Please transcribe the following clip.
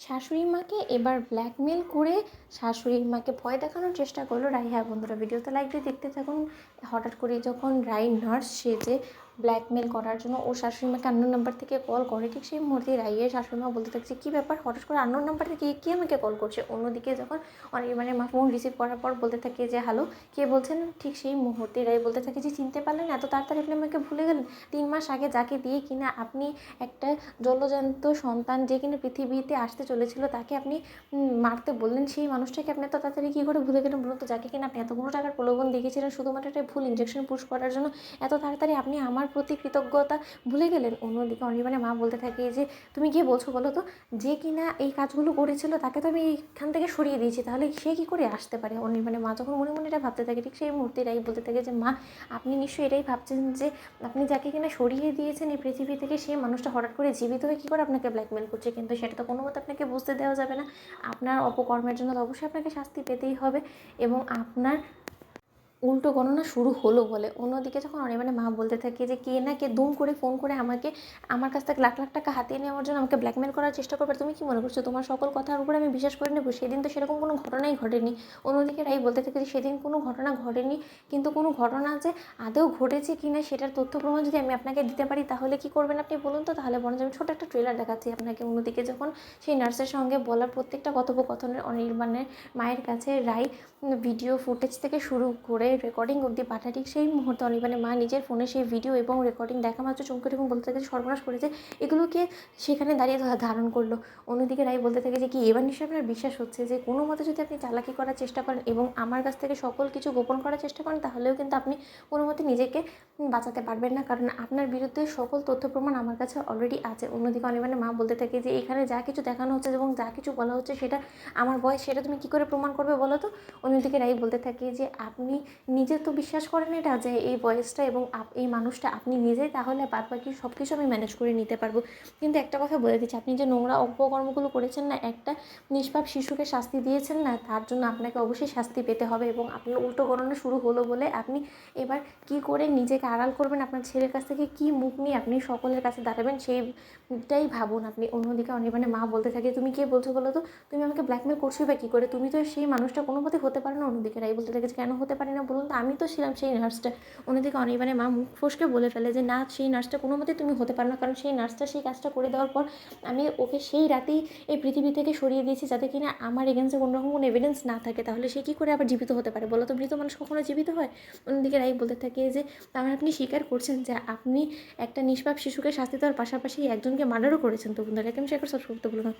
শাশুড়ি মাকে এবার ব্ল্যাকমেল করে শাশুড়ি মাকে ভয় দেখানোর চেষ্টা করলো রাই। হ্যাঁ বন্ধুরা, ভিডিওতে লাইক দিয়ে দেখতে থাকুন। হঠাৎ করে যখন রাই নার্স সেজে ব্ল্যাকমেল করার জন্য ও শাশুড়ি মাকে আননোন নাম্বার থেকে কল করে, ঠিক সেই মুহূর্তে রাইয়ের শাশুড়ি মা বলতে থাকছে, কী ব্যাপার, হঠাৎ করে আননোন নাম্বার থেকে কে আমাকে কল করছে। অন্যদিকে যখন অনির্বাণের মা ফোন রিসিভ করার পর বলতে থাকে যে হ্যালো, কে বলছেন, ঠিক সেই মুহূর্তে রাই বলতে থাকে যে চিনতে পারলেন, এত তাড়াতাড়ি আপনি আমাকে ভুলে গেলেন। 3 মাস আগে যাকে দিয়ে কিনা আপনি একটা জলজান্ত সন্তান যে কিনা পৃথিবীতে আসতে চলেছিল তাকে আপনি মারতে বললেন, সেই মানুষটাকে আপনি এত তাড়াতাড়ি কী করে ভুলে গেলেন বলুন তো? যাকে কিনা আপনি এতগুলো টাকার প্রলোভন দেখিয়েছিলেন শুধুমাত্র একটা ভুল ইঞ্জেকশন পুশ করার জন্য, এত তাড়াতাড়ি আপনি আমার প্রতি কৃতজ্ঞতা ভুলে গেলেন। অন্যদিকে অনির্বাণের মা বলতে থাকে যে তুমি গিয়ে বলছো বলো তো, যে কিনা এই কাজগুলো করেছিল তাকে তো আমি এইখান থেকে সরিয়ে দিয়েছি, তাহলে সে কী করে আসতে পারে? অনির্বাণের মা যখন মনে মনে এটা ভাবতে থাকে, ঠিক সেই মুহূর্তে এরাই বলতে থাকে যে মা, আপনি নিশ্চয়ই এটাই ভাবছেন যে আপনি যাকে কিনা সরিয়ে দিয়েছেন এই পৃথিবী থেকে, সেই মানুষটা হঠাৎ করে জীবিত হয়ে কী করে আপনাকে ব্ল্যাকমেল করছে। কিন্তু সেটা তো কোনো মতে আপনাকে বুঝতে দেওয়া যাবে না। আপনার অপকর্মের জন্য অবশ্যই আপনাকে শাস্তি পেতেই হবে এবং আপনার উল্টো গণনা শুরু হলো বলে। অন্যদিকে যখন অনির্বাণের মা বলতে থাকে যে কে না কে দুম করে ফোন করে আমাকে আমার কাছ থেকে লাখ লাখ টাকা হাতিয়ে নেওয়ার জন্য আমাকে ব্ল্যাকমেল করার চেষ্টা করবে, তুমি কি মনে করছো তোমার সকল কথার উপরে আমি বিশ্বাস করে নেবো? সেদিন তো সেরকম কোনো ঘটনাই ঘটেনি। অন্যদিকে রাই বলতে থাকে যে সেদিন কোনো ঘটনা ঘটেনি, কিন্তু কোনো ঘটনা যে আদৌ ঘটেছে কি না সেটার তথ্য প্রমাণ যদি আমি আপনাকে দিতে পারি তাহলে কি করবেন আপনি বলুন তো? তাহলে বরঞ্চ আমি ছোটো একটা ট্রেলার দেখাচ্ছি আপনাকে। অন্যদিকে যখন সেই নার্সের সঙ্গে বলার প্রত্যেকটা কথোপকথনের অনির্বাণের মায়ের কাছে রাই ভিডিও ফুটেজ থেকে শুরু করে রেকর্ডিং অবধি পাঠায়, ঠিক সেই মুহূর্তে অনির্বাণের মা নিজের ফোনে সেই ভিডিও এবং রেকর্ডিং দেখা মাত্র চমকে এবং বলতে থাকে সর্বনাশ করেছে, এগুলোকে সেখানে দাঁড়িয়ে ধারণ করলো। অন্যদিকে রাই বলতে থাকে যে কি এবার নিশ্চয়ই আপনার বিশ্বাস হচ্ছে যে কোনো মতে যদি আপনি চালাকি করার চেষ্টা করেন এবং আমার কাছ থেকে সকল কিছু গোপন করার চেষ্টা করেন তাহলেও কিন্তু আপনি কোনো মতে নিজেকে বাঁচাতে পারবেন না, কারণ আপনার বিরুদ্ধে সকল তথ্য প্রমাণ আমার কাছে অলরেডি আছে। অন্যদিকে অনির্বাণের মা বলতে থাকে যে এখানে যা কিছু দেখানো হচ্ছে এবং যা কিছু বলা হচ্ছে সেটা আমার বয়স, সেটা তুমি কী করে প্রমাণ করবে বলো তো? অন্যদিকে রাই বলতে থাকে যে আপনি নিজে তো বিশ্বাস করেন এটা যে এই বয়সটা এবং এই মানুষটা আপনি নিজেই, তাহলে বাদ বাকি সব কিছু আমি ম্যানেজ করে নিতে পারবো। কিন্তু একটা কথা বলে দিচ্ছি, আপনি যে নোংরা অপকর্মগুলো করেছেন না, একটা নিষ্পাপ শিশুকে শাস্তি দিয়েছেন না, তার জন্য আপনাকে অবশ্যই শাস্তি পেতে হবে এবং আপনার উল্টো গণনা শুরু হলো বলে আপনি এবার কি করে নিজেকে আড়াল করবেন, আপনার ছেলের কাছ থেকে কি মুখ নিয়ে আপনি সকলের কাছে দাঁড়াবেন সেইটাই ভাবুন আপনি। অন্যদিকে অনির্বাণের মা বলতে থাকে তুমি কে বলছো বলো তো, তুমি আমাকে ব্ল্যাকমেল করছো বা কী করে, তুমি তো সেই মানুষটা কোনো মতে হতে পারে না। অন্যদিকে রাই বলতে থাকে কেন হতে পারে না বলুন তো, আমি তো ছিলাম সেই নার্সটা। অন্যদিকে অনির্বাণের মা মুখ ফসকে বলে ফেলে যে না, সেই নার্সটা কোনো মতে তুমি হতে পারো না, কারণ সেই নার্সটা সেই কাজটা করে দেওয়ার পর আমি ওকে সেই রাতেই এই পৃথিবী থেকে সরিয়ে দিয়েছি যাতে কিনা আমার এগেন্সে কোনো রকম কোনো এভিডেন্স না থাকে, তাহলে সে কী করে আবার জীবিত হতে পারে বলো তো? মৃত মানুষ কখনো জীবিত হয়? অন্যদিকে রাই বলতে থাকে যে তার মানে আপনি স্বীকার করছেন যে আপনি একটা নিষ্পাপ শিশুকে শাস্তি দেওয়ার পাশাপাশি একজনকে মার্ডারও করেছেন। তো বন্ধুরা, কেমন শেয়ার করে সাবস্ক্রাইব করতে ভুলো না।